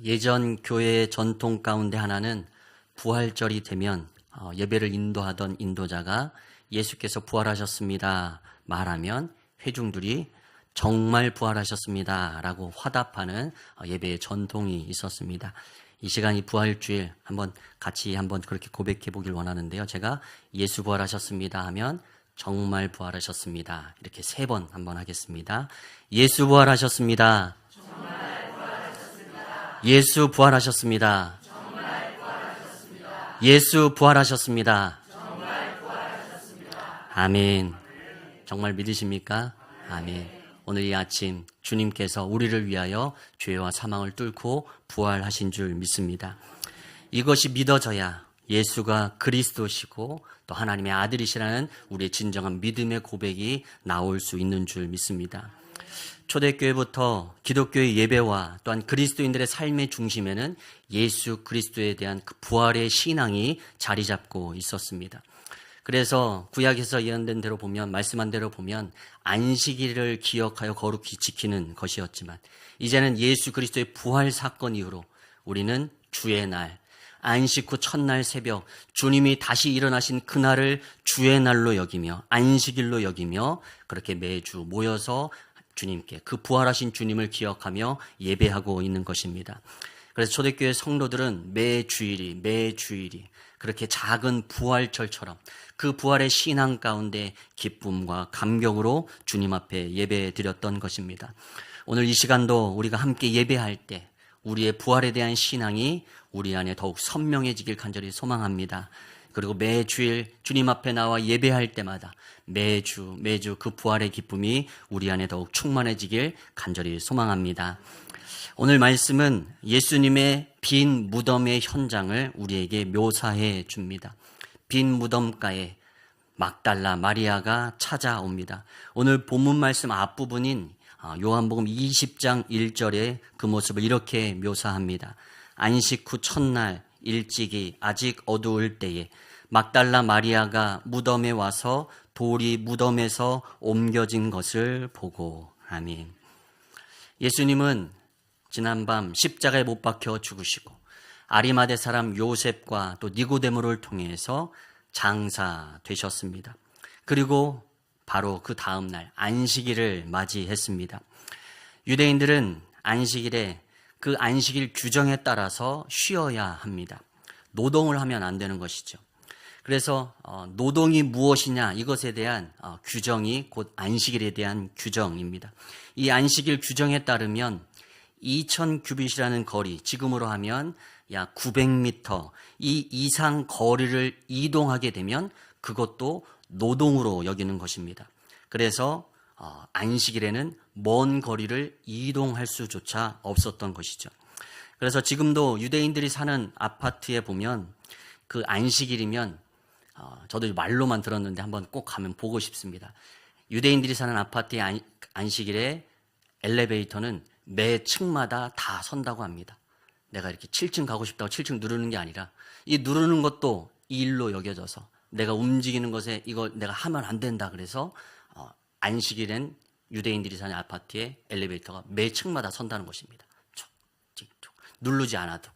예전 교회의 전통 가운데 하나는 부활절이 되면 예배를 인도하던 인도자가 예수께서 부활하셨습니다 말하면 회중들이 정말 부활하셨습니다 라고 화답하는 예배의 전통이 있었습니다. 이 시간이 부활주일 같이 그렇게 고백해 보길 원하는데요. 제가 예수 부활하셨습니다 하면 정말 부활하셨습니다. 이렇게 3번 한번 하겠습니다. 예수 부활하셨습니다. 정말 부활하셨습니다. 예수 부활하셨습니다. 정말 부활하셨습니다. 예수 부활하셨습니다. 정말 부활하셨습니다. 아멘. 정말 믿으십니까? 아멘. 오늘 이 아침 주님께서 우리를 위하여 죄와 사망을 뚫고 부활하신 줄 믿습니다. 이것이 믿어져야 예수가 그리스도시고 또 하나님의 아들이시라는 우리의 진정한 믿음의 고백이 나올 수 있는 줄 믿습니다. 초대교회부터 기독교의 예배와 또한 그리스도인들의 삶의 중심에는 예수 그리스도에 대한 그 부활의 신앙이 자리 잡고 있었습니다. 그래서 구약에서 예언된 대로 보면, 말씀한 대로 보면 안식일을 기억하여 거룩히 지키는 것이었지만 이제는 예수 그리스도의 부활 사건 이후로 우리는 주의 날, 안식 후 첫날 새벽 주님이 다시 일어나신 그날을 주의 날로 여기며 안식일로 여기며 그렇게 매주 모여서 주님께 그 부활하신 주님을 기억하며 예배하고 있는 것입니다. 그래서 초대교회 성도들은 매 주일이 그렇게 작은 부활절처럼 그 부활의 신앙 가운데 기쁨과 감격으로 주님 앞에 예배 드렸던 것입니다. 오늘 이 시간도 우리가 함께 예배할 때 우리의 부활에 대한 신앙이 우리 안에 더욱 선명해지길 간절히 소망합니다. 그리고 매주일 주님 앞에 나와 예배할 때마다 매주 그 부활의 기쁨이 우리 안에 더욱 충만해지길 간절히 소망합니다. 오늘 말씀은 예수님의 빈 무덤의 현장을 우리에게 묘사해 줍니다. 빈 무덤가에 막달라 마리아가 찾아옵니다. 오늘 본문 말씀 앞부분인 요한복음 20장 1절에 그 모습을 이렇게 묘사합니다. 안식 후 첫날 일찍이 아직 어두울 때에 막달라 마리아가 무덤에 와서 돌이 무덤에서 옮겨진 것을 보고. 아멘. 예수님은 지난밤 십자가에 못 박혀 죽으시고 아리마대 사람 요셉과 또 니고데모를 통해서 장사되셨습니다. 그리고 바로 그 다음 날 안식일을 맞이했습니다. 유대인들은 안식일에 그 안식일 규정에 따라서 쉬어야 합니다. 노동을 하면 안 되는 것이죠. 그래서 노동이 무엇이냐 이것에 대한 규정이 곧 안식일에 대한 규정입니다. 이 안식일 규정에 따르면 2000규빗이라는 거리, 지금으로 하면 약 900m 이 이상 거리를 이동하게 되면 그것도 노동으로 여기는 것입니다. 그래서 안식일에는 먼 거리를 이동할 수조차 없었던 것이죠. 그래서 지금도 유대인들이 사는 아파트에 보면 그 안식일이면 저도 말로만 들었는데 한번 꼭 가면 보고 싶습니다. 유대인들이 사는 아파트의 안식일에 엘리베이터는 매 층마다 다 선다고 합니다. 내가 이렇게 7층 가고 싶다고 7층 누르는 게 아니라 이 누르는 것도 일로 여겨져서 내가 움직이는 것에 이거 내가 하면 안 된다 그래서 안식일엔 유대인들이 사는 아파트에 엘리베이터가 매 층마다 선다는 것입니다. 누르지 않아도.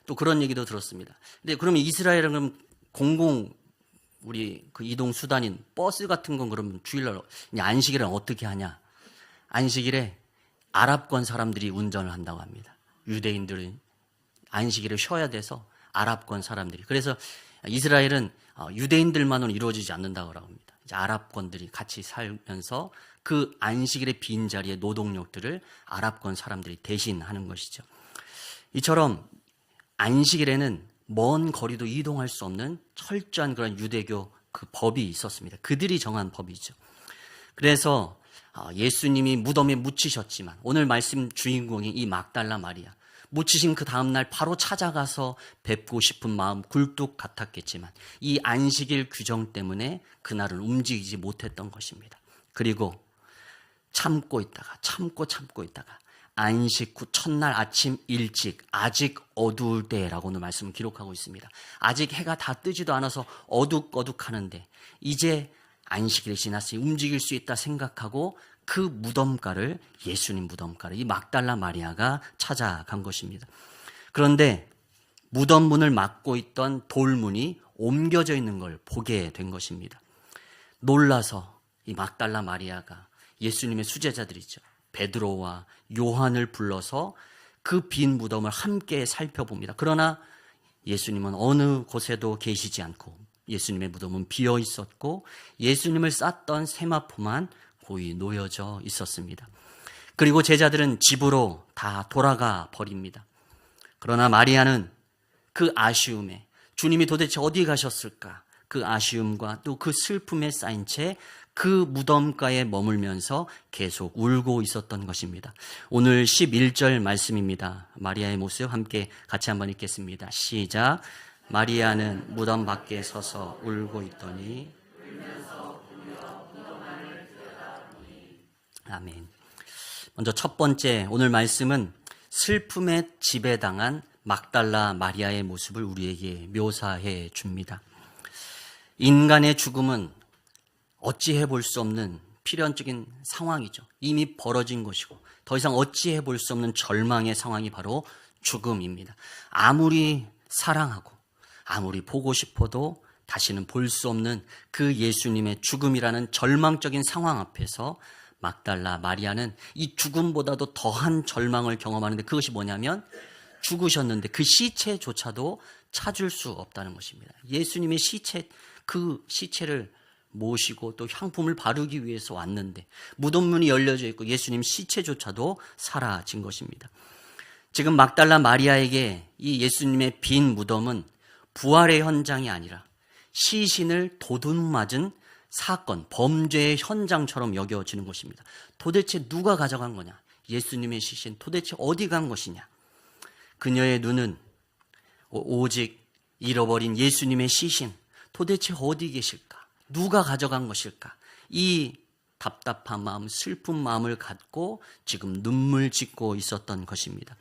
또 그런 얘기도 들었습니다. 근데 그러면 이스라엘은 공공 우리 그 이동 수단인 버스 같은 건 그러면 주일날 안식일은 어떻게 하냐? 안식일에 아랍권 사람들이 운전을 한다고 합니다. 유대인들은 안식일을 쉬어야 돼서 아랍권 사람들이. 그래서 이스라엘은 유대인들만으로 이루어지지 않는다고 합니다. 이제 아랍권들이 같이 살면서 그 안식일의 빈자리의 노동력들을 아랍권 사람들이 대신하는 것이죠. 이처럼 안식일에는 먼 거리도 이동할 수 없는 철저한 그런 유대교 그 법이 있었습니다. 그들이 정한 법이죠. 그래서 예수님이 무덤에 묻히셨지만 오늘 말씀 주인공이 이 막달라 마리아 묻히신 그 다음날 바로 찾아가서 뵙고 싶은 마음 굴뚝 같았겠지만 이 안식일 규정 때문에 그날은 움직이지 못했던 것입니다. 그리고 참고 있다가 안식 후 첫날 아침 일찍 아직 어두울 때라고 오늘 말씀을 기록하고 있습니다. 아직 해가 다 뜨지도 않아서 어둑어둑하는데 이제 안식일이 지났으니 움직일 수 있다 생각하고 그 무덤가를 예수님 무덤가를 이 막달라 마리아가 찾아간 것입니다. 그런데 무덤 문을 막고 있던 돌문이 옮겨져 있는 걸 보게 된 것입니다. 놀라서 이 막달라 마리아가 예수님의 수제자들이죠. 베드로와 요한을 불러서 그 빈 무덤을 함께 살펴봅니다. 그러나 예수님은 어느 곳에도 계시지 않고 예수님의 무덤은 비어 있었고 예수님을 쌌던 세마포만 고이 놓여져 있었습니다. 그리고 제자들은 집으로 다 돌아가 버립니다. 그러나 마리아는 그 아쉬움에 주님이 도대체 어디 가셨을까? 그 아쉬움과 또 그 슬픔에 쌓인 채 그 무덤가에 머물면서 계속 울고 있었던 것입니다. 오늘 11절 말씀입니다. 마리아의 모습 함께 같이 한번 읽겠습니다. 시작. 마리아는 무덤 밖에 서서 울고 있더니 아멘. 먼저 첫 번째 오늘 말씀은 슬픔에 지배당한 막달라 마리아의 모습을 우리에게 묘사해 줍니다. 인간의 죽음은 어찌해 볼 수 없는 필연적인 상황이죠. 이미 벌어진 것이고 더 이상 어찌해 볼 수 없는 절망의 상황이 바로 죽음입니다. 아무리 사랑하고 아무리 보고 싶어도 다시는 볼 수 없는 그 예수님의 죽음이라는 절망적인 상황 앞에서 막달라 마리아는 이 죽음보다도 더한 절망을 경험하는데 그것이 뭐냐면 죽으셨는데 그 시체조차도 찾을 수 없다는 것입니다. 예수님의 시체, 그 시체를 모시고 또 향품을 바르기 위해서 왔는데 무덤문이 열려져 있고 예수님 시체조차도 사라진 것입니다. 지금 막달라 마리아에게 이 예수님의 빈 무덤은 부활의 현장이 아니라 시신을 도둑맞은 사건, 범죄의 현장처럼 여겨지는 것입니다. 도대체 누가 가져간 거냐? 예수님의 시신 도대체 어디 간 것이냐? 그녀의 눈은 오직 잃어버린 예수님의 시신 도대체 어디 계실까? 누가 가져간 것일까? 이 답답한 마음, 슬픈 마음을 갖고 지금 눈물 짓고 있었던 것입니다.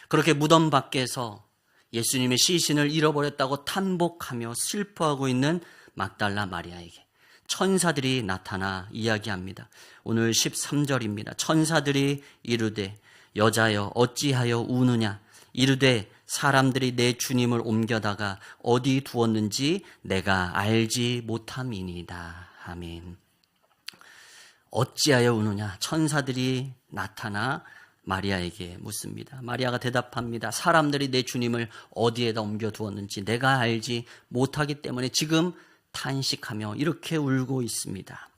그렇게 무덤 밖에서 예수님의 시신을 잃어버렸다고 탄복하며 슬퍼하고 있는 막달라 마리아에게 천사들이 나타나 이야기합니다. 오늘 13절입니다. 천사들이 이르되 여자여 어찌하여 우느냐? 이르되 사람들이 내 주님을 옮겨다가 어디 두었는지 내가 알지 못함이니이다. 아멘. 어찌하여 우느냐? 천사들이 나타나 마리아에게 묻습니다. 마리아가 대답합니다. 사람들이 내 주님을 어디에다 옮겨 두었는지 내가 알지 못하기 때문에 지금 탄식하며 이렇게 울고 있습니다.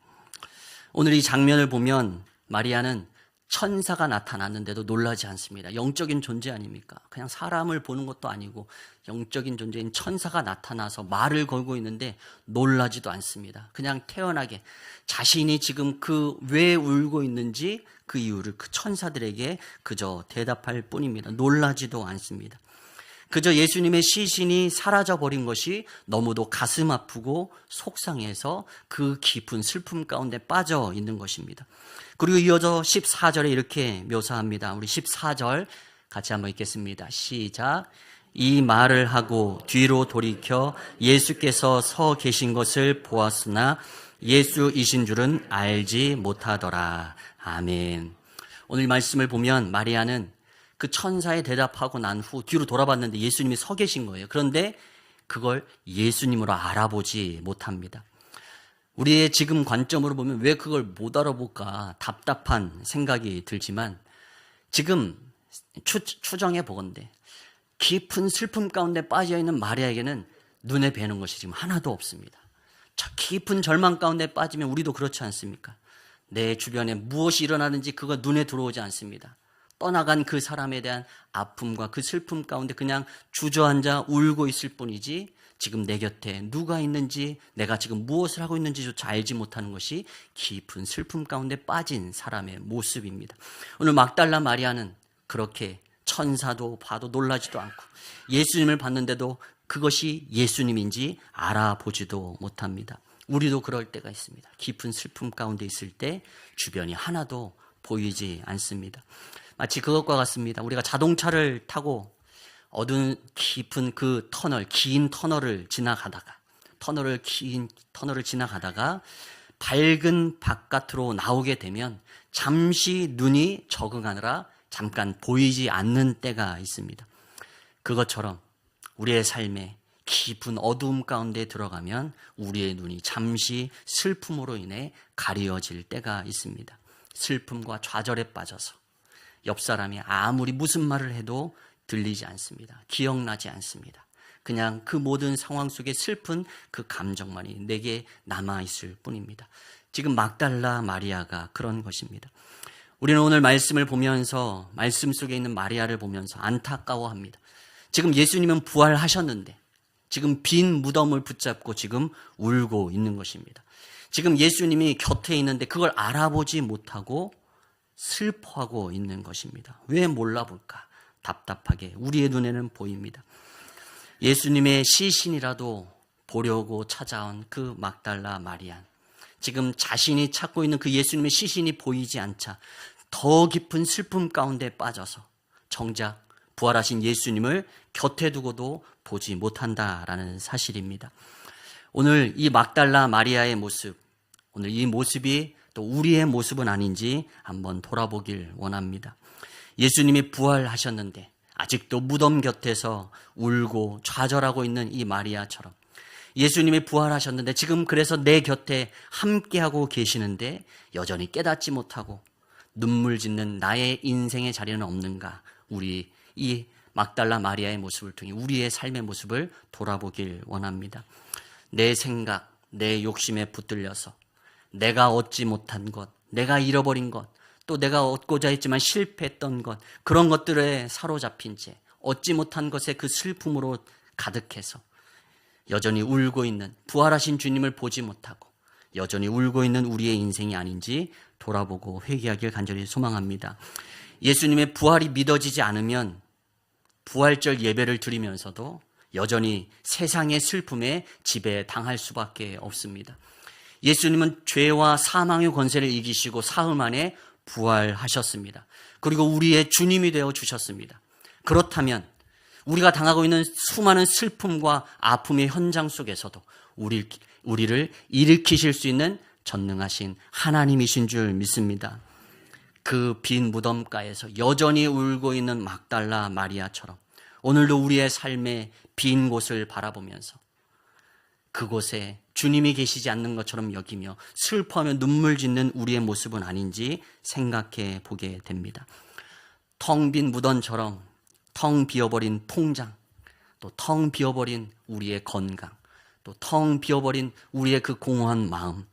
오늘 이 장면을 보면 마리아는 천사가 나타났는데도 놀라지 않습니다. 영적인 존재 아닙니까? 그냥 사람을 보는 것도 아니고 영적인 존재인 천사가 나타나서 말을 걸고 있는데 놀라지도 않습니다. 그냥 태연하게 자신이 지금 그 왜 울고 있는지 그 이유를 그 천사들에게 그저 대답할 뿐입니다. 놀라지도 않습니다. 그저 예수님의 시신이 사라져버린 것이 너무도 가슴 아프고 속상해서 그 깊은 슬픔 가운데 빠져 있는 것입니다. 그리고 이어서 14절에 이렇게 묘사합니다. 우리 14절 같이 한번 읽겠습니다. 시작. 이 말을 하고 뒤로 돌이켜 예수께서 서 계신 것을 보았으나 예수이신 줄은 알지 못하더라. 아멘. 오늘 말씀을 보면 마리아는 그 천사에 대답하고 난 후 뒤로 돌아봤는데 예수님이 서 계신 거예요. 그런데 그걸 예수님으로 알아보지 못합니다. 우리의 지금 관점으로 보면 왜 그걸 못 알아볼까 답답한 생각이 들지만 지금 추정해 보건대 깊은 슬픔 가운데 빠져있는 마리아에게는 눈에 뵈는 것이 지금 하나도 없습니다. 저 깊은 절망 가운데 빠지면 우리도 그렇지 않습니까? 내 주변에 무엇이 일어나는지 그거 눈에 들어오지 않습니다. 떠나간 그 사람에 대한 아픔과 그 슬픔 가운데 그냥 주저앉아 울고 있을 뿐이지 지금 내 곁에 누가 있는지 내가 지금 무엇을 하고 있는지조차 알지 못하는 것이 깊은 슬픔 가운데 빠진 사람의 모습입니다. 오늘 막달라 마리아는 그렇게 천사도 봐도 놀라지도 않고 예수님을 봤는데도 그것이 예수님인지 알아보지도 못합니다. 우리도 그럴 때가 있습니다. 깊은 슬픔 가운데 있을 때 주변이 하나도 보이지 않습니다. 마치 그것과 같습니다. 우리가 자동차를 타고 어두운 깊은 그 터널, 긴 터널을 지나가다가 긴 터널을 지나가다가 밝은 바깥으로 나오게 되면 잠시 눈이 적응하느라 잠깐 보이지 않는 때가 있습니다. 그것처럼 우리의 삶에 깊은 어두움 가운데 들어가면 우리의 눈이 잠시 슬픔으로 인해 가려질 때가 있습니다. 슬픔과 좌절에 빠져서 옆 사람이 아무리 무슨 말을 해도 들리지 않습니다. 기억나지 않습니다. 그냥 그 모든 상황 속에 슬픈 그 감정만이 내게 남아있을 뿐입니다. 지금 막달라 마리아가 그런 것입니다. 우리는 오늘 말씀을 보면서 말씀 속에 있는 마리아를 보면서 안타까워합니다. 지금 예수님은 부활하셨는데 지금 빈 무덤을 붙잡고 지금 울고 있는 것입니다. 지금 예수님이 곁에 있는데 그걸 알아보지 못하고 슬퍼하고 있는 것입니다. 왜 몰라볼까? 답답하게 우리의 눈에는 보입니다. 예수님의 시신이라도 보려고 찾아온 그 막달라 마리아, 지금 자신이 찾고 있는 그 예수님의 시신이 보이지 않자 더 깊은 슬픔 가운데 빠져서 정작 부활하신 예수님을 곁에 두고도 보지 못한다라는 사실입니다. 오늘 이 막달라 마리아의 모습, 오늘 이 모습이 또 우리의 모습은 아닌지 한번 돌아보길 원합니다. 예수님이 부활하셨는데 아직도 무덤 곁에서 울고 좌절하고 있는 이 마리아처럼 예수님이 부활하셨는데 지금 그래서 내 곁에 함께하고 계시는데 여전히 깨닫지 못하고 눈물 짓는 나의 인생의 자리는 없는가? 우리 이 막달라 마리아의 모습을 통해 우리의 삶의 모습을 돌아보길 원합니다. 내 생각, 내 욕심에 붙들려서 내가 얻지 못한 것, 내가 잃어버린 것, 또 내가 얻고자 했지만 실패했던 것, 그런 것들에 사로잡힌 채 얻지 못한 것에 그 슬픔으로 가득해서 여전히 울고 있는, 부활하신 주님을 보지 못하고 여전히 울고 있는 우리의 인생이 아닌지 돌아보고 회개하길 간절히 소망합니다. 예수님의 부활이 믿어지지 않으면 부활절 예배를 드리면서도 여전히 세상의 슬픔에 지배당할 수밖에 없습니다. 예수님은 죄와 사망의 권세를 이기시고 사흘 만에 부활하셨습니다. 그리고 우리의 주님이 되어 주셨습니다. 그렇다면 우리가 당하고 있는 수많은 슬픔과 아픔의 현장 속에서도 우리를 일으키실 수 있는 전능하신 하나님이신 줄 믿습니다. 그 빈 무덤가에서 여전히 울고 있는 막달라 마리아처럼 오늘도 우리의 삶의 빈 곳을 바라보면서 그곳에 주님이 계시지 않는 것처럼 여기며 슬퍼하며 눈물 짓는 우리의 모습은 아닌지 생각해 보게 됩니다. 텅 빈 무덤처럼 텅 비어버린 통장, 또 텅 비어버린 우리의 건강, 또 텅 비어버린 우리의 그 공허한 마음,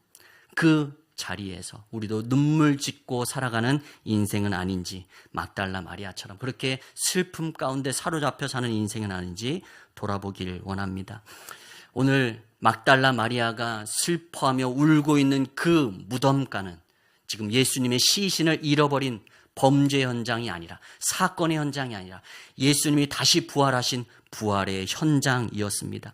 그 자리에서 우리도 눈물 짓고 살아가는 인생은 아닌지, 막달라 마리아처럼 그렇게 슬픔 가운데 사로잡혀 사는 인생은 아닌지 돌아보길 원합니다. 오늘 막달라 마리아가 슬퍼하며 울고 있는 그 무덤가는 지금 예수님의 시신을 잃어버린 범죄 현장이 아니라, 사건의 현장이 아니라 예수님이 다시 부활하신 부활의 현장이었습니다.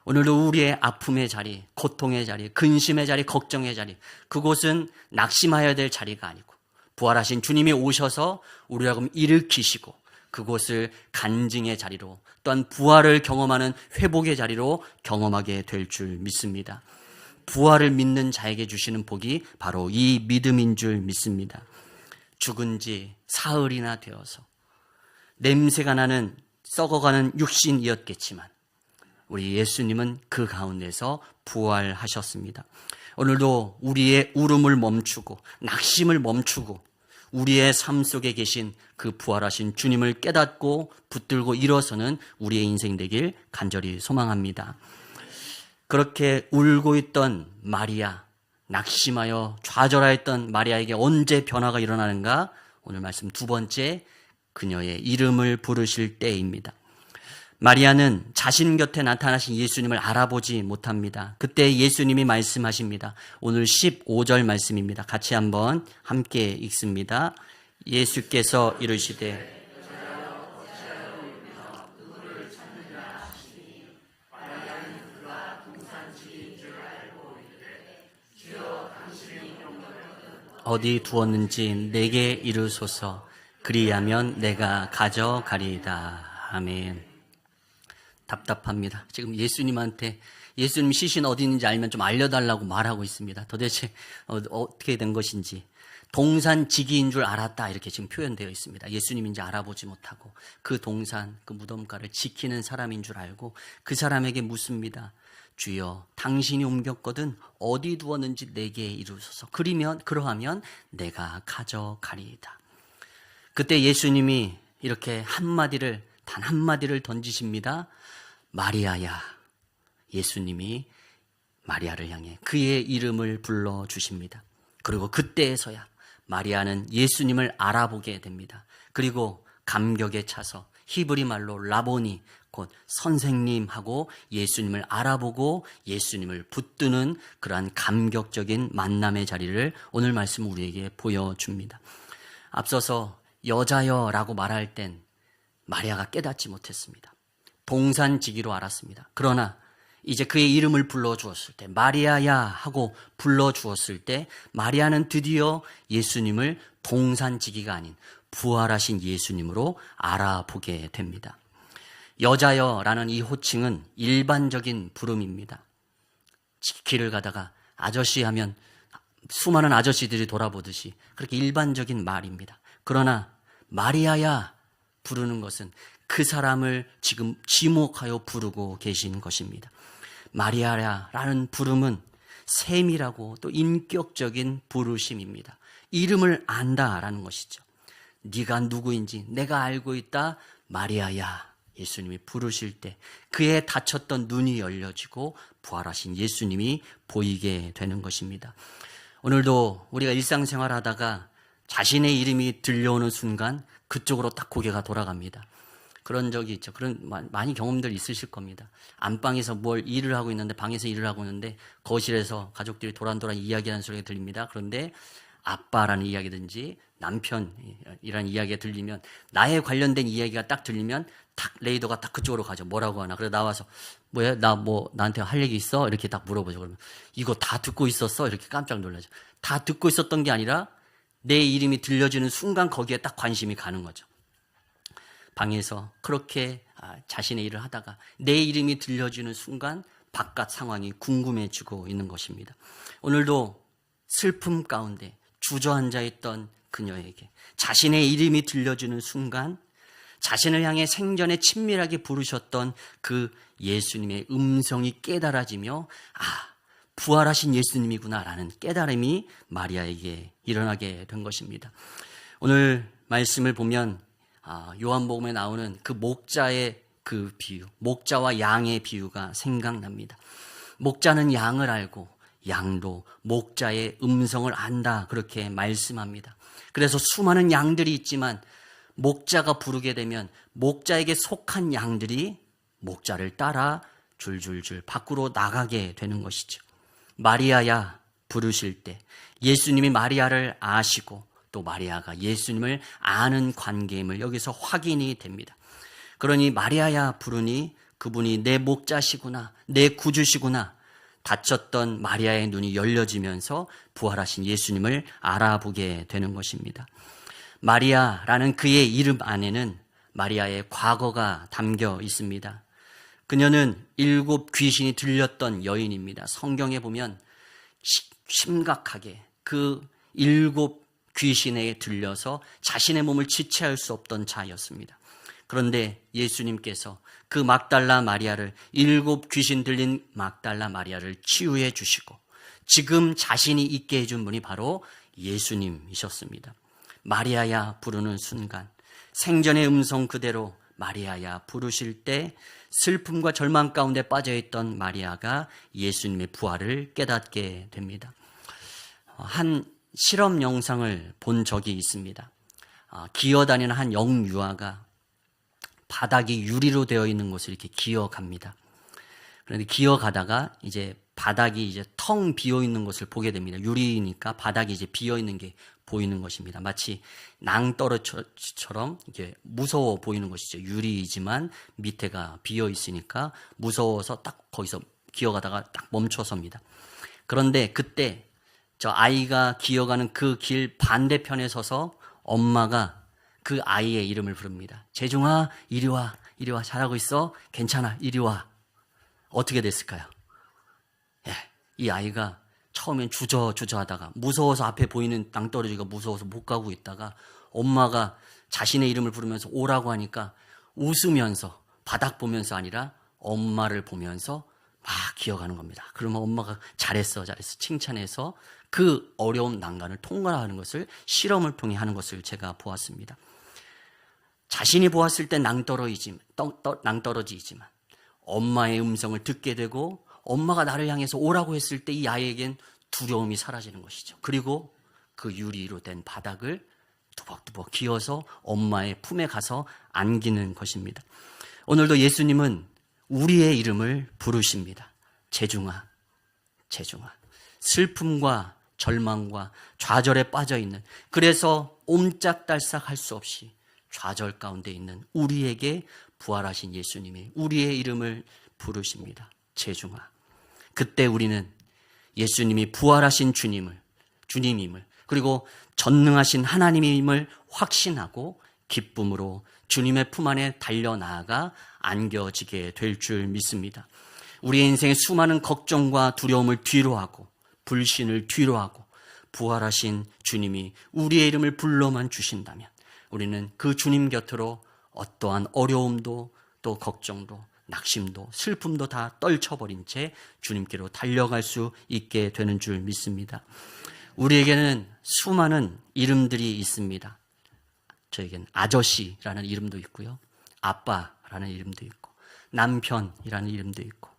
오늘도 우리의 아픔의 자리, 고통의 자리, 근심의 자리, 걱정의 자리, 그곳은 낙심하여야 될 자리가 아니고 부활하신 주님이 오셔서 우리를 하여금 일으키시고 그곳을 간증의 자리로, 또한 부활을 경험하는 회복의 자리로 경험하게 될 줄 믿습니다. 부활을 믿는 자에게 주시는 복이 바로 이 믿음인 줄 믿습니다. 죽은 지 사흘이나 되어서 냄새가 나는 썩어가는 육신이었겠지만 우리 예수님은 그 가운데서 부활하셨습니다. 오늘도 우리의 울음을 멈추고 낙심을 멈추고 우리의 삶 속에 계신 그 부활하신 주님을 깨닫고 붙들고 일어서는 우리의 인생 되길 간절히 소망합니다. 그렇게 울고 있던 마리아, 낙심하여 좌절하였던 마리아에게 언제 변화가 일어나는가? 오늘 말씀 두 번째, 그녀의 이름을 부르실 때입니다. 마리아는 자신 곁에 나타나신 예수님을 알아보지 못합니다. 그때 예수님이 말씀하십니다. 오늘 15절 말씀입니다. 같이 한번 함께 읽습니다. 예수께서 이르시되 어디 두었는지 내게 이르소서. 그리하면 내가 가져가리이다. 아멘. 답답합니다. 지금 예수님한테 예수님 시신 어디 있는지 알면 좀 알려달라고 말하고 있습니다. 도대체 어떻게 된 것인지. 동산지기인 줄 알았다 이렇게 지금 표현되어 있습니다. 예수님인지 알아보지 못하고 그 동산, 그 무덤가를 지키는 사람인 줄 알고 그 사람에게 묻습니다. 주여, 당신이 옮겼거든 어디 두었는지 내게 이루소서. 그러하면 내가 가져가리이다. 그때 예수님이 이렇게 단 한마디를 던지십니다. 마리아야. 예수님이 마리아를 향해 그의 이름을 불러주십니다. 그리고 그때에서야 마리아는 예수님을 알아보게 됩니다. 그리고 감격에 차서 히브리 말로 라보니, 곧 선생님하고 예수님을 알아보고 예수님을 붙드는 그러한 감격적인 만남의 자리를 오늘 말씀 우리에게 보여줍니다. 앞서서 여자여라고 말할 땐 마리아가 깨닫지 못했습니다. 동산지기로 알았습니다. 그러나 이제 그의 이름을 불러주었을 때, 마리아야 하고 불러주었을 때 마리아는 드디어 예수님을 동산지기가 아닌 부활하신 예수님으로 알아보게 됩니다. 여자여라는 이 호칭은 일반적인 부름입니다. 길을 가다가 아저씨 하면 수많은 아저씨들이 돌아보듯이 그렇게 일반적인 말입니다. 그러나 마리아야 부르는 것은 그 사람을 지금 지목하여 부르고 계신 것입니다. 마리아라는 부름은 세밀하고 또 인격적인 부르심입니다. 이름을 안다라는 것이죠. 네가 누구인지 내가 알고 있다, 마리아야. 예수님이 부르실 때 그의 닫혔던 눈이 열려지고 부활하신 예수님이 보이게 되는 것입니다. 오늘도 우리가 일상생활하다가 자신의 이름이 들려오는 순간 그쪽으로 딱 고개가 돌아갑니다. 그런 적이 있죠. 그런 많이 경험들 있으실 겁니다. 안방에서 뭘 일을 하고 있는데, 방에서 일을 하고 있는데 거실에서 가족들이 도란도란 이야기하는 소리가 들립니다. 그런데 아빠라는 이야기든지 남편이라는 이야기가 들리면, 나에 관련된 이야기가 딱 들리면 딱 레이더가 딱 그쪽으로 가죠. 뭐라고 하나. 그래서 나와서 뭐야? 나한테 할 얘기 있어? 이렇게 딱 물어보죠. 그러면 이거 다 듣고 있었어? 이렇게 깜짝 놀라죠. 다 듣고 있었던 게 아니라 내 이름이 들려지는 순간 거기에 딱 관심이 가는 거죠. 방에서 그렇게 자신의 일을 하다가 내 이름이 들려지는 순간 바깥 상황이 궁금해지고 있는 것입니다. 오늘도 슬픔 가운데 주저앉아 있던 그녀에게 자신의 이름이 들려지는 순간 자신을 향해 생전에 친밀하게 부르셨던 그 예수님의 음성이 깨달아지며 부활하신 예수님이구나라는 깨달음이 마리아에게 일어나게 된 것입니다. 오늘 말씀을 보면 요한복음에 나오는 그 목자의 그 비유, 목자와 양의 비유가 생각납니다. 목자는 양을 알고 양도 목자의 음성을 안다, 그렇게 말씀합니다. 그래서 수많은 양들이 있지만 목자가 부르게 되면 목자에게 속한 양들이 목자를 따라 줄줄줄 밖으로 나가게 되는 것이죠. 마리아야 부르실 때 예수님이 마리아를 아시고 또 마리아가 예수님을 아는 관계임을 여기서 확인이 됩니다. 그러니 마리아야 부르니 그분이 내 목자시구나, 내 구주시구나. 닫혔던 마리아의 눈이 열려지면서 부활하신 예수님을 알아보게 되는 것입니다. 마리아라는 그의 이름 안에는 마리아의 과거가 담겨 있습니다. 그녀는 7 귀신이 들렸던 여인입니다. 성경에 보면 심각하게 그 7 귀신에 들려서 자신의 몸을 지체할 수 없던 자였습니다. 그런데 예수님께서 그 막달라 마리아를 7 귀신 들린 막달라 마리아를 치유해 주시고 지금 자신이 있게 해준 분이 바로 예수님이셨습니다. 마리아야 부르는 순간 생전의 음성 그대로 마리아야 부르실 때 슬픔과 절망 가운데 빠져있던 마리아가 예수님의 부활을 깨닫게 됩니다. 한 실험 영상을 본 적이 있습니다. 기어다니는 한 영유아가 바닥이 유리로 되어 있는 곳을 이렇게 기어갑니다. 그런데 기어가다가 이제 바닥이 이제 텅 비어 있는 것을 보게 됩니다. 유리니까 바닥이 이제 비어 있는 게 보이는 것입니다. 마치 낭떠러지처럼 이게 무서워 보이는 것이죠. 유리이지만 밑에가 비어 있으니까 무서워서 딱 거기서 기어가다가 딱 멈춰섭니다. 그런데 그때 저 아이가 기어가는 그 길 반대편에 서서 엄마가 그 아이의 이름을 부릅니다. 재중아, 이리 와, 이리 와, 잘하고 있어, 괜찮아, 이리 와. 어떻게 됐을까요? 이 아이가 처음엔 주저주저 하다가 무서워서 앞에 보이는 낭떠러지가 무서워서 못 가고 있다가 엄마가 자신의 이름을 부르면서 오라고 하니까 웃으면서 바닥 보면서 아니라 엄마를 보면서 막 기어가는 겁니다. 그러면 엄마가 잘했어 칭찬해서 그 어려운 난간을 통과하는 것을 실험을 통해 하는 것을 제가 보았습니다. 자신이 보았을 때 낭떠러지이지만 엄마의 음성을 듣게 되고 엄마가 나를 향해서 오라고 했을 때 이 아이에겐 두려움이 사라지는 것이죠. 그리고 그 유리로 된 바닥을 두벅두벅 기어서 엄마의 품에 가서 안기는 것입니다. 오늘도 예수님은 우리의 이름을 부르십니다. 재중아, 재중아. 슬픔과 절망과 좌절에 빠져있는, 그래서 옴짝달싹 할 수 없이 좌절 가운데 있는 우리에게 부활하신 예수님이 우리의 이름을 부르십니다. 재중아. 그때 우리는 예수님이 부활하신 주님임을 그리고 전능하신 하나님임을 확신하고 기쁨으로 주님의 품 안에 달려나아가 안겨지게 될 줄 믿습니다. 우리의 인생의 수많은 걱정과 두려움을 뒤로하고 불신을 뒤로하고 부활하신 주님이 우리의 이름을 불러만 주신다면 우리는 그 주님 곁으로 어떠한 어려움도 또 걱정도 낙심도 슬픔도 다 떨쳐버린 채 주님께로 달려갈 수 있게 되는 줄 믿습니다. 우리에게는 수많은 이름들이 있습니다. 저에겐 아저씨라는 이름도 있고요, 아빠라는 이름도 있고, 남편이라는 이름도 있고,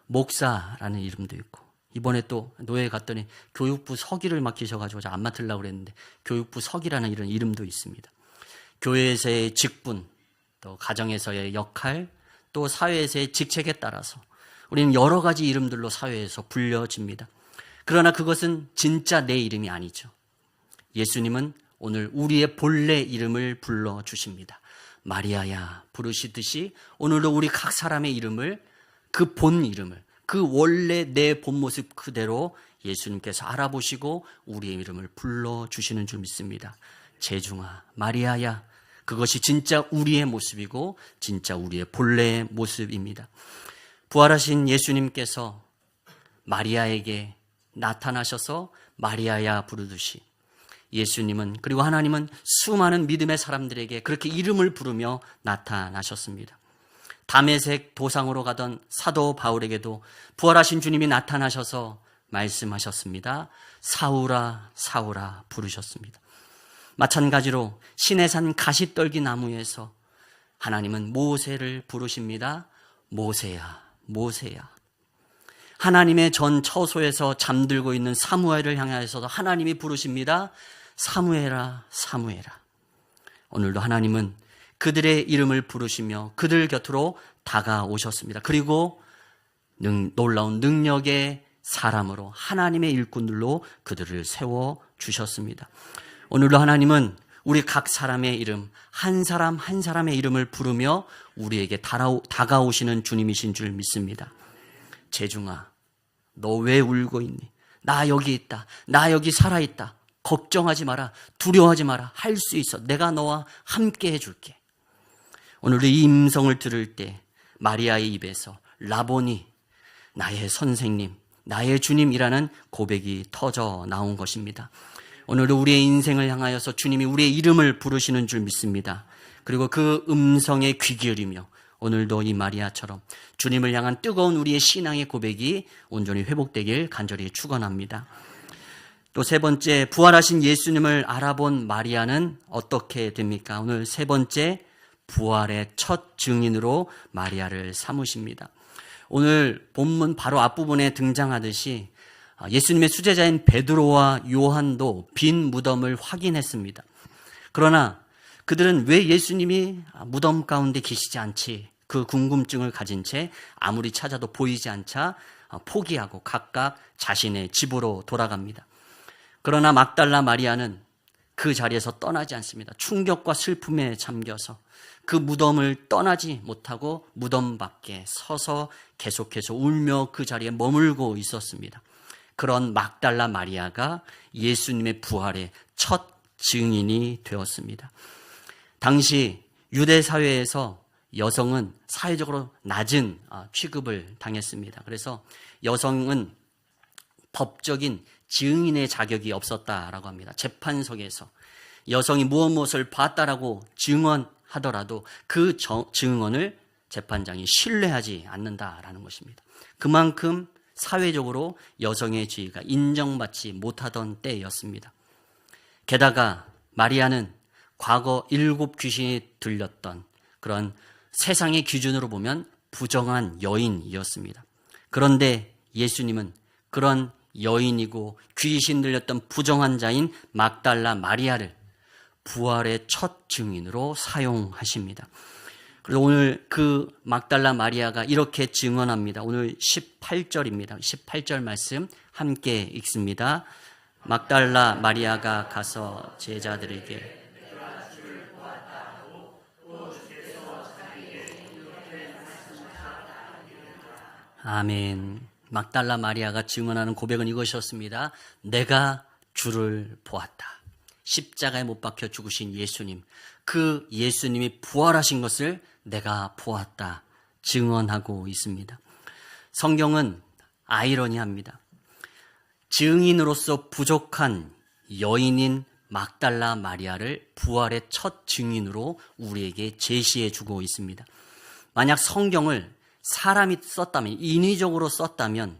목사라는 이름도 있고, 이번에 또 노예에 갔더니 교육부 서기를 맡기셔가지고 안 맡으려고 그랬는데 교육부 서기라는 이런 이름도 있습니다. 교회에서의 직분, 또 가정에서의 역할, 또 사회에서의 직책에 따라서 우리는 여러 가지 이름들로 사회에서 불려집니다. 그러나 그것은 진짜 내 이름이 아니죠. 예수님은 오늘 우리의 본래 이름을 불러주십니다. 마리아야 부르시듯이 오늘도 우리 각 사람의 이름을, 그 본 이름을, 그 원래 내 본 모습 그대로 예수님께서 알아보시고 우리의 이름을 불러주시는 줄 믿습니다. 재중아, 마리아야, 그것이 진짜 우리의 모습이고 진짜 우리의 본래의 모습입니다. 부활하신 예수님께서 마리아에게 나타나셔서 마리아야 부르듯이 예수님은, 그리고 하나님은 수많은 믿음의 사람들에게 그렇게 이름을 부르며 나타나셨습니다. 다메섹 도상으로 가던 사도 바울에게도 부활하신 주님이 나타나셔서 말씀하셨습니다. 사울아, 사울아 부르셨습니다. 마찬가지로 시내산 가시떨기 나무에서 하나님은 모세를 부르십니다. 모세야, 모세야. 하나님의 전 처소에서 잠들고 있는 사무엘을 향하여서도 하나님이 부르십니다. 사무엘아, 사무엘아. 오늘도 하나님은 그들의 이름을 부르시며 그들 곁으로 다가오셨습니다. 그리고 놀라운 능력의 사람으로 하나님의 일꾼들로 그들을 세워주셨습니다. 오늘도 하나님은 우리 각 사람의 이름, 한 사람 한 사람의 이름을 부르며 우리에게 다가오시는 주님이신 줄 믿습니다. 재중아, 너 왜 울고 있니? 나 여기 있다. 나 여기 살아있다. 걱정하지 마라. 두려워하지 마라. 할 수 있어. 내가 너와 함께 해줄게. 오늘도 이 음성을 들을 때 마리아의 입에서 라보니, 나의 선생님, 나의 주님이라는 고백이 터져 나온 것입니다. 오늘도 우리의 인생을 향하여서 주님이 우리의 이름을 부르시는 줄 믿습니다. 그리고 그 음성에 귀 기울이며 오늘도 이 마리아처럼 주님을 향한 뜨거운 우리의 신앙의 고백이 온전히 회복되길 간절히 축원합니다. 또 세 번째, 부활하신 예수님을 알아본 마리아는 어떻게 됩니까? 오늘 세 번째, 부활의 첫 증인으로 마리아를 삼으십니다. 오늘 본문 바로 앞부분에 등장하듯이 예수님의 수제자인 베드로와 요한도 빈 무덤을 확인했습니다. 그러나 그들은 왜 예수님이 무덤 가운데 계시지 않지? 그 궁금증을 가진 채 아무리 찾아도 보이지 않자 포기하고 각각 자신의 집으로 돌아갑니다. 그러나 막달라 마리아는 그 자리에서 떠나지 않습니다. 충격과 슬픔에 잠겨서 그 무덤을 떠나지 못하고 무덤 밖에 서서 계속해서 울며 그 자리에 머물고 있었습니다. 그런 막달라 마리아가 예수님의 부활의 첫 증인이 되었습니다. 당시 유대 사회에서 여성은 사회적으로 낮은 취급을 당했습니다. 그래서 여성은 법적인 증인의 자격이 없었다라고 합니다. 재판석에서 여성이 무엇을 봤다라고 증언하더라도 그 증언을 재판장이 신뢰하지 않는다라는 것입니다. 그만큼 사회적으로 여성의 지위가 인정받지 못하던 때였습니다. 게다가 마리아는 과거 7 귀신이 들렸던 그런 세상의 기준으로 보면 부정한 여인이었습니다. 그런데 예수님은 그런 여인이고 귀신 들렸던 부정한 자인 막달라 마리아를 부활의 첫 증인으로 사용하십니다. 그래서 오늘 그 막달라 마리아가 이렇게 증언합니다. 오늘 18절입니다. 18절 말씀 함께 읽습니다. 막달라 마리아가 가서 제자들에게 아멘. 막달라 마리아가 증언하는 고백은 이것이었습니다. 내가 주를 보았다. 십자가에 못 박혀 죽으신 예수님, 그 예수님이 부활하신 것을 내가 보았다 증언하고 있습니다. 성경은 아이러니합니다. 증인으로서 부족한 여인인 막달라 마리아를 부활의 첫 증인으로 우리에게 제시해 주고 있습니다. 만약 성경을 사람이 썼다면, 인위적으로 썼다면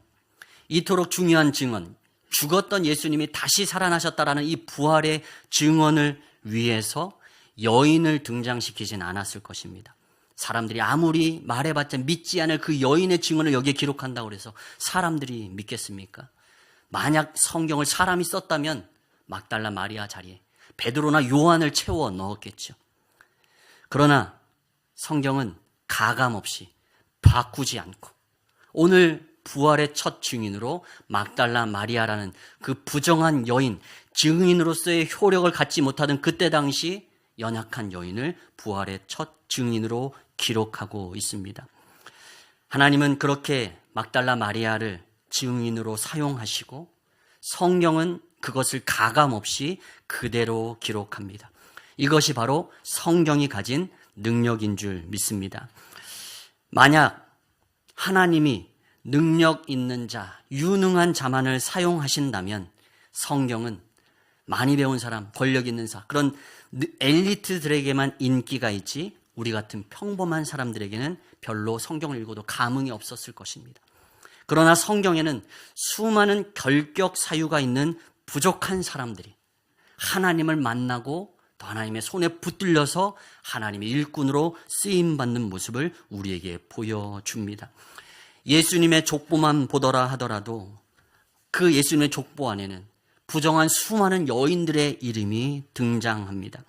이토록 중요한 증언, 죽었던 예수님이 다시 살아나셨다라는 이 부활의 증언을 위해서 여인을 등장시키진 않았을 것입니다. 사람들이 아무리 말해봤자 믿지 않을 그 여인의 증언을 여기에 기록한다고 해서 사람들이 믿겠습니까? 만약 성경을 사람이 썼다면 막달라 마리아 자리에 베드로나 요한을 채워 넣었겠죠. 그러나 성경은 가감없이 바꾸지 않고 오늘 부활의 첫 증인으로 막달라 마리아라는 그 부정한 여인, 증인으로서의 효력을 갖지 못하던 그때 당시 연약한 여인을 부활의 첫 증인으로 기록하고 있습니다. 하나님은 그렇게 막달라 마리아를 증인으로 사용하시고 성경은 그것을 가감없이 그대로 기록합니다. 이것이 바로 성경이 가진 능력인 줄 믿습니다. 만약 하나님이 능력 있는 자, 유능한 자만을 사용하신다면 성경은 많이 배운 사람, 권력 있는 사람, 그런 엘리트들에게만 인기가 있지 우리 같은 평범한 사람들에게는 별로 성경을 읽어도 감흥이 없었을 것입니다. 그러나 성경에는 수많은 결격 사유가 있는 부족한 사람들이 하나님을 만나고 또 하나님의 손에 붙들려서 하나님의 일꾼으로 쓰임받는 모습을 우리에게 보여줍니다. 예수님의 족보만 보더라 하더라도 그 예수님의 족보 안에는 부정한 수많은 여인들의 이름이 등장합니다.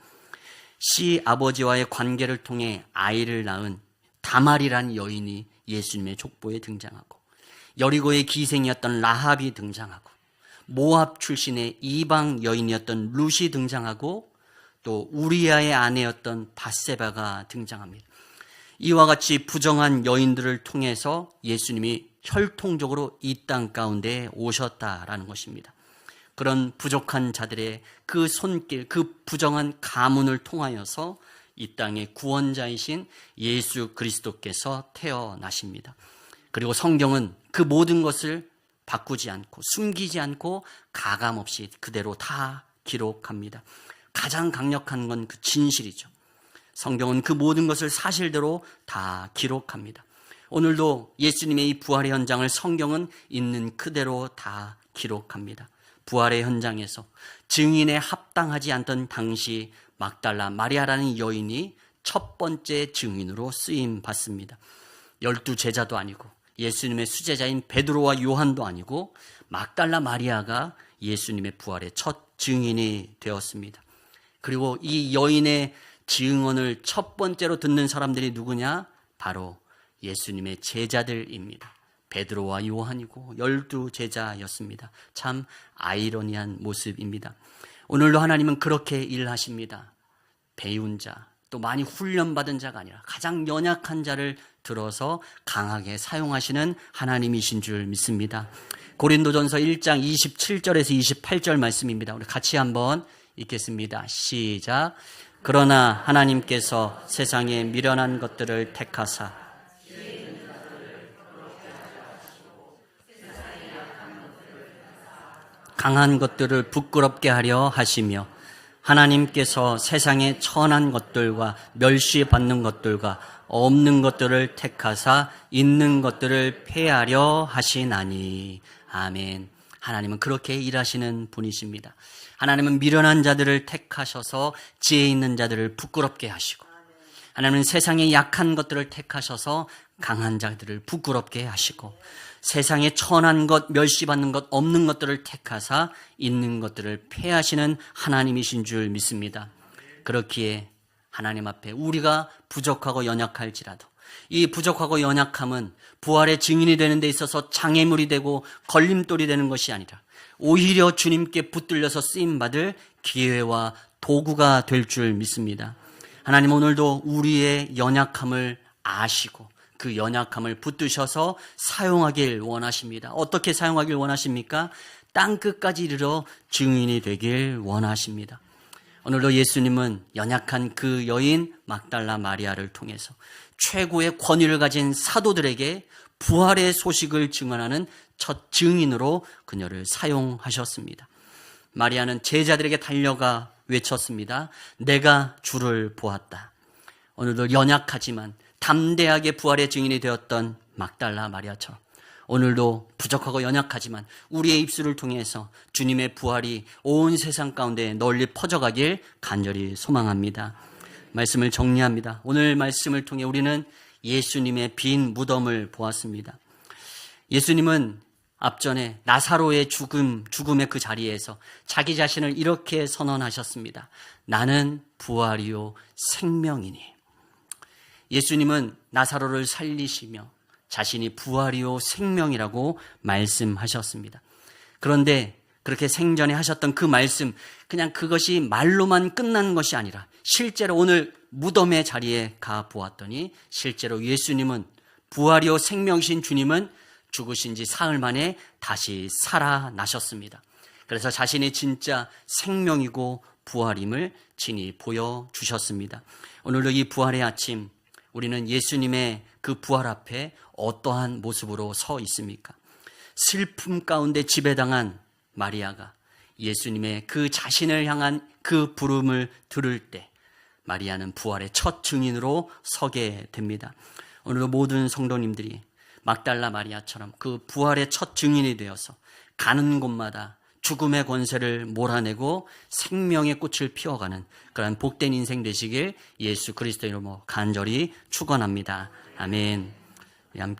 시아버지와의 관계를 통해 아이를 낳은 다말이라는 여인이 예수님의 족보에 등장하고 여리고의 기생이었던 라합이 등장하고 모압 출신의 이방 여인이었던 룻이 등장하고 또 우리아의 아내였던 밧세바가 등장합니다. 이와 같이 부정한 여인들을 통해서 예수님이 혈통적으로 이 땅 가운데 오셨다라는 것입니다. 그런 부족한 자들의 그 손길, 그 부정한 가문을 통하여서 이 땅의 구원자이신 예수 그리스도께서 태어나십니다. 그리고 성경은 그 모든 것을 바꾸지 않고 숨기지 않고 가감없이 그대로 다 기록합니다. 가장 강력한 건 그 진실이죠. 성경은 그 모든 것을 사실대로 다 기록합니다. 오늘도 예수님의 이 부활의 현장을 성경은 있는 그대로 다 기록합니다. 부활의 현장에서 증인에 합당하지 않던 당시 막달라 마리아라는 여인이 첫 번째 증인으로 쓰임 받습니다. 12 제자도 아니고 예수님의 수제자인 베드로와 요한도 아니고 막달라 마리아가 예수님의 부활의 첫 증인이 되었습니다. 그리고 이 여인의 증언을 첫 번째로 듣는 사람들이 누구냐? 바로 예수님의 제자들입니다. 베드로와 요한이고 12 제자였습니다. 참 아이러니한 모습입니다. 오늘도 하나님은 그렇게 일하십니다. 배운 자, 또 많이 훈련받은 자가 아니라 가장 연약한 자를 들어서 강하게 사용하시는 하나님이신 줄 믿습니다. 고린도전서 1장 27절에서 28절 말씀입니다. 우리 같이 한번 읽겠습니다. 시작. 그러나 하나님께서 세상에 미련한 것들을 택하사 강한 것들을 부끄럽게 하려 하시며 하나님께서 세상에 천한 것들과 멸시받는 것들과 없는 것들을 택하사 있는 것들을 폐하려 하시나니. 아멘. 하나님은 그렇게 일하시는 분이십니다. 하나님은 미련한 자들을 택하셔서 지혜 있는 자들을 부끄럽게 하시고, 하나님은 세상의 약한 것들을 택하셔서 강한 자들을 부끄럽게 하시고, 세상에 천한 것, 멸시받는 것, 없는 것들을 택하사 있는 것들을 폐하시는 하나님이신 줄 믿습니다. 그렇기에 하나님 앞에 우리가 부족하고 연약할지라도 이 부족하고 연약함은 부활의 증인이 되는 데 있어서 장애물이 되고 걸림돌이 되는 것이 아니라 오히려 주님께 붙들려서 쓰임받을 기회와 도구가 될 줄 믿습니다. 하나님 오늘도 우리의 연약함을 아시고 그 연약함을 붙드셔서 사용하길 원하십니다. 어떻게 사용하길 원하십니까? 땅끝까지 이르러 증인이 되길 원하십니다. 오늘도 예수님은 연약한 그 여인 막달라 마리아를 통해서 최고의 권위를 가진 사도들에게 부활의 소식을 증언하는 첫 증인으로 그녀를 사용하셨습니다. 마리아는 제자들에게 달려가 외쳤습니다. 내가 주를 보았다. 오늘도 연약하지만 담대하게 부활의 증인이 되었던 막달라 마리아처럼 오늘도 부족하고 연약하지만 우리의 입술을 통해서 주님의 부활이 온 세상 가운데 널리 퍼져가길 간절히 소망합니다. 말씀을 정리합니다. 오늘 말씀을 통해 우리는 예수님의 빈 무덤을 보았습니다. 예수님은 앞전에 나사로의 죽음의 그 자리에서 자기 자신을 이렇게 선언하셨습니다. 나는 부활이요 생명이니. 예수님은 나사로를 살리시며 자신이 부활이요 생명이라고 말씀하셨습니다. 그런데 그렇게 생전에 하셨던 그 말씀, 그냥 그것이 말로만 끝난 것이 아니라 실제로 오늘 무덤의 자리에 가 보았더니 실제로 예수님은 부활이요 생명이신 주님은 죽으신 지 사흘 만에 다시 살아나셨습니다. 그래서 자신이 진짜 생명이고 부활임을 친히 보여주셨습니다. 오늘도 이 부활의 아침 우리는 예수님의 그 부활 앞에 어떠한 모습으로 서 있습니까? 슬픔 가운데 지배당한 마리아가 예수님의 그 자신을 향한 그 부름을 들을 때 마리아는 부활의 첫 증인으로 서게 됩니다. 오늘도 모든 성도님들이 막달라 마리아처럼 그 부활의 첫 증인이 되어서 가는 곳마다 죽음의 권세를 몰아내고 생명의 꽃을 피워가는 그런 복된 인생 되시길 예수 그리스도 이름으로 간절히 축원합니다. 아멘.